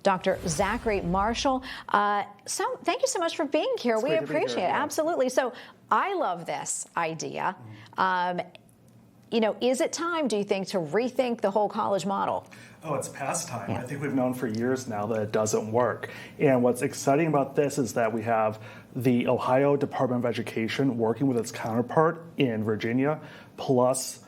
Dr. Zachary Marschall. Thank you so much for being here. It's we great to be appreciate here, it. yeah. Absolutely. So I love this idea. Is it time, do you think, to rethink the whole college model? Oh, it's past time. Yeah. I think we've known for years now that it doesn't work. And what's exciting about this is that we have the Ohio Department of Education working with its counterpart in Virginia, plus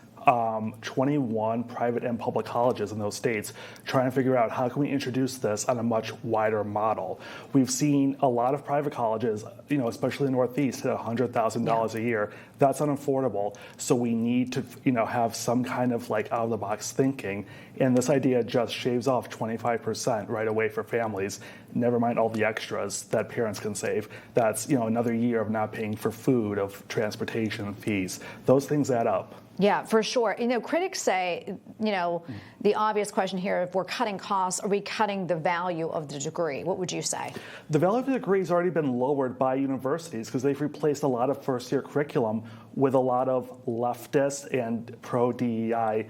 21 private and public colleges in those states trying to figure out how can we introduce this on a much wider model. We've seen a lot of private colleges, especially in the Northeast, hit $100,000 a year. That's unaffordable. So we need to, have some kind of like out of the box thinking. And this idea just shaves off 25% right away for families. Never mind all the extras that parents can save. That's, another year of not paying for food, of transportation fees. Those things add up. Yeah, for sure. Critics say, the obvious question here, if we're cutting costs, are we cutting the value of the degree? What would you say? The value of the degree has already been lowered by universities because they've replaced a lot of first-year curriculum with a lot of leftist and pro-DEI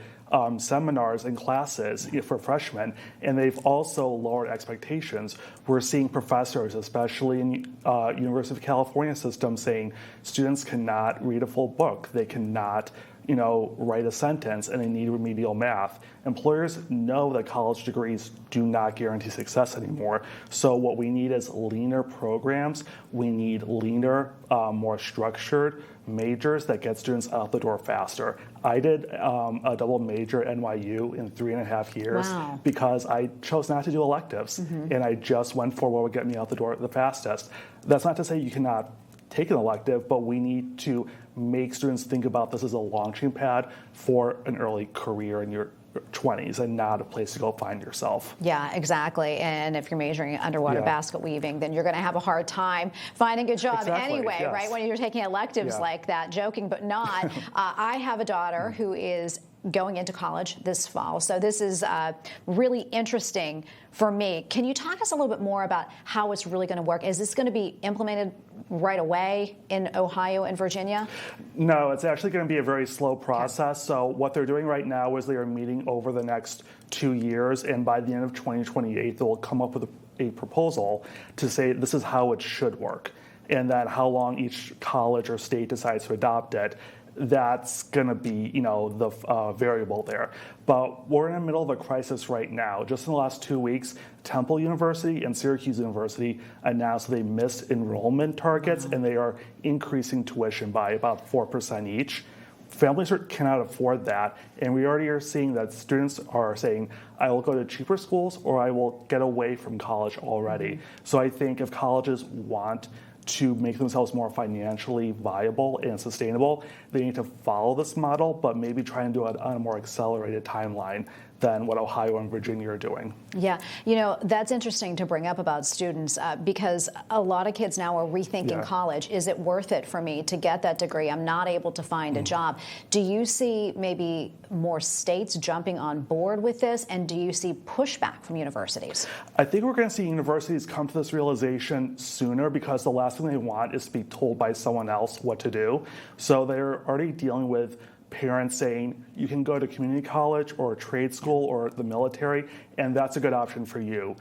seminars and classes for freshmen, and they've also lowered expectations. We're seeing professors, especially in University of California system, saying students cannot read a full book. They cannot write a sentence, and they need remedial math. Employers know that college degrees do not guarantee success anymore. So what we need is leaner programs. We need leaner, more structured majors that get students out the door faster. I did a double major at NYU in 3.5 years. Wow. Because I chose not to do electives, and I just went for what would get me out the door the fastest. That's not to say you cannot take an elective, but we need to make students think about this as a launching pad for an early career in your 20s and not a place to go find yourself. Yeah, exactly. And if you're majoring in underwater basket weaving, then you're going to have a hard time finding a job anyway, right? When you're taking electives like that, joking but not. I have a daughter who is going into college this fall. So this is really interesting for me. Can you talk us a little bit more about how it's really going to work? Is this going to be implemented right away in Ohio and Virginia? No, it's actually going to be a very slow process. Okay. So what they're doing right now is they are meeting over the next 2 years, and by the end of 2028, they'll come up with a proposal to say this is how it should work, and that how long each college or state decides to adopt it, that's going to be, the variable there. But we're in the middle of a crisis right now. Just in the last 2 weeks, Temple University and Syracuse University announced they missed enrollment targets, and they are increasing tuition by about 4% each. Families cannot afford that, and we already are seeing that students are saying, I will go to cheaper schools or I will get away from college already. So I think if colleges want to make themselves more financially viable and sustainable, they need to follow this model, but maybe try and do it on a more accelerated timeline than what Ohio and Virginia are doing. Yeah, that's interesting to bring up about students because a lot of kids now are rethinking college. Is it worth it for me to get that degree? I'm not able to find a job. Do you see maybe more states jumping on board with this, and do you see pushback from universities? I think we're going to see universities come to this realization sooner because the last thing they want is to be told by someone else what to do. So they're already dealing with parents saying you can go to community college or a trade school or the military, and that's a good option for you.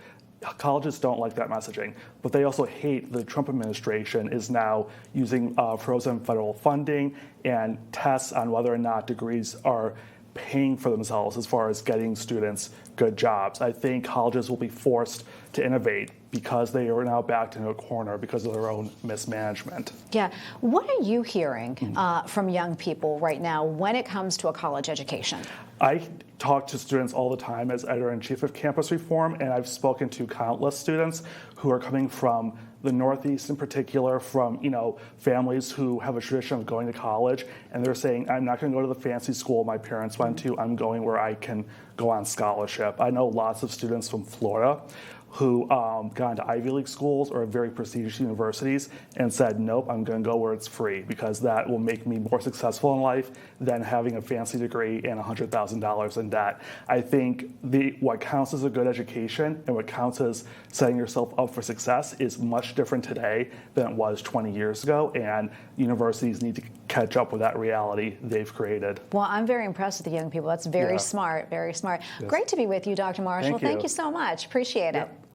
Colleges don't like that messaging, but they also hate the Trump administration is now using frozen federal funding and tests on whether or not degrees are paying for themselves as far as getting students good jobs. I think colleges will be forced to innovate because they are now backed into a corner because of their own mismanagement. Yeah. What are you hearing from young people right now when it comes to a college education? I talk to students all the time as editor-in-chief of Campus Reform, and I've spoken to countless students who are coming from the Northeast in particular, from families who have a tradition of going to college, and they're saying, I'm not going to go to the fancy school my parents went to, I'm going where I can go on scholarship. I know lots of students from Florida who got into Ivy League schools or very prestigious universities and said, nope, I'm going to go where it's free because that will make me more successful in life than having a fancy degree and $100,000 in debt. I think what counts as a good education and what counts as setting yourself up for success is much different today than it was 20 years ago, and universities need to catch up with that reality they've created. Well, I'm very impressed with the young people. That's very smart, very smart. Yes. Great to be with you, Dr. Marschall. Thank you so much. Appreciate it.